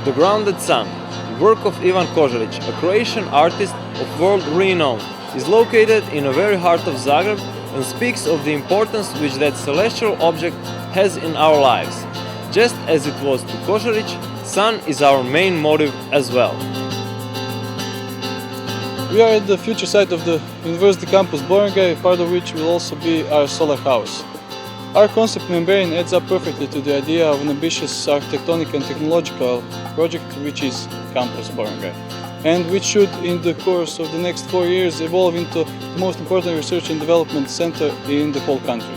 The Grounded Sun, work of Ivan Kožarić, a Croatian artist of world renown, is located in the very heart of Zagreb and speaks of the importance which that celestial object has in our lives. Just as it was to Kožarić, sun is our main motive as well. We are at the future site of the University campus Borongaj, part of which will also be our solar house. Our concept Membrain adds up perfectly to the idea of an ambitious architectonic and technological project which is Campus Borongaj, and which should in the course of the next 4 years evolve into the most important research and development center in the whole country.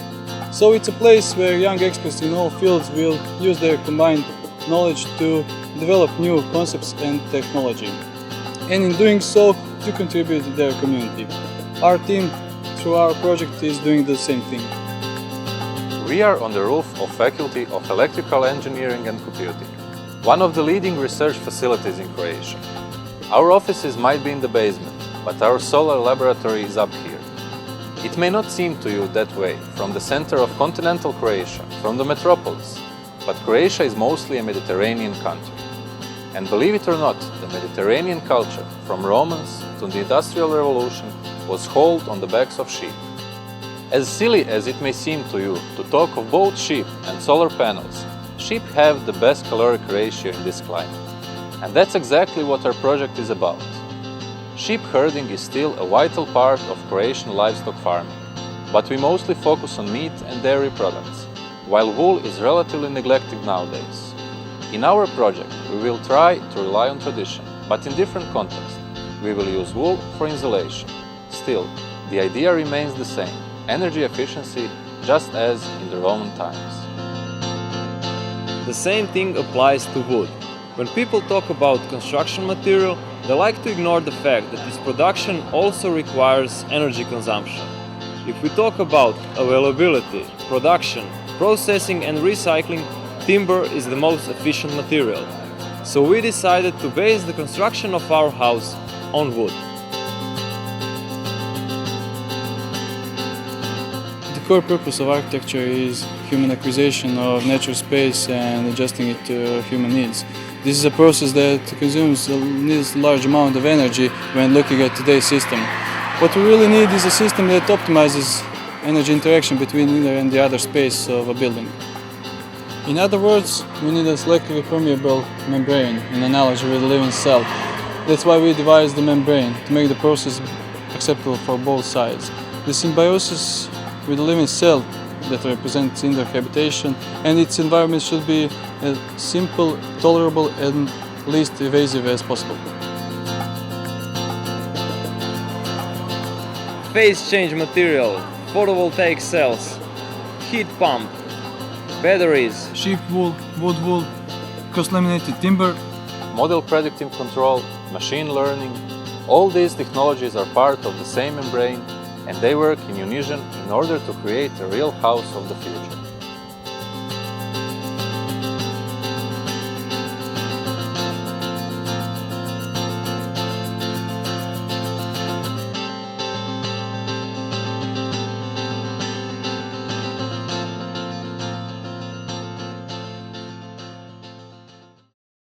So it's a place where young experts in all fields will use their combined knowledge to develop new concepts and technology, and in doing so to contribute to their community. Our team through our project is doing the same thing. We are on the roof of Faculty of Electrical Engineering and Computing, one of the leading research facilities in Croatia. Our offices might be in the basement, but our solar laboratory is up here. It may not seem to you that way from the center of continental Croatia, from the metropolis, but Croatia is mostly a Mediterranean country. And believe it or not, the Mediterranean culture, from Romans to the Industrial Revolution, was hauled on the backs of sheep. As silly as it may seem to you to talk of both sheep and solar panels, sheep have the best caloric ratio in this climate. And that's exactly what our project is about. Sheep herding is still a vital part of Croatian livestock farming, but we mostly focus on meat and dairy products, while wool is relatively neglected nowadays. In our project, we will try to rely on tradition, but in different contexts. We will use wool for insulation. Still, the idea remains the same. Energy efficiency, just as in the Roman times. The same thing applies to wood. When people talk about construction material, they like to ignore the fact that its production also requires energy consumption. If we talk about availability, production, processing and recycling, timber is the most efficient material. So we decided to base the construction of our house on wood. The core purpose of architecture is human acquisition of natural space and adjusting it to human needs. This is a process that consumes a large amount of energy when looking at today's system. What we really need is a system that optimizes energy interaction between either and the other space of a building. In other words, we need a selectively permeable membrane, in analogy with a living cell. That's why we devised the membrane, to make the process acceptable for both sides. The symbiosis with a living cell that represents indoor habitation and its environment should be as simple, tolerable and least invasive as possible. Phase change material, photovoltaic cells, heat pump, batteries, Sheep wool, wood wool, cross-laminated timber. Model predictive control, machine learning, all these technologies are part of the same membrane, and they work in unison in order to create a real house of the future.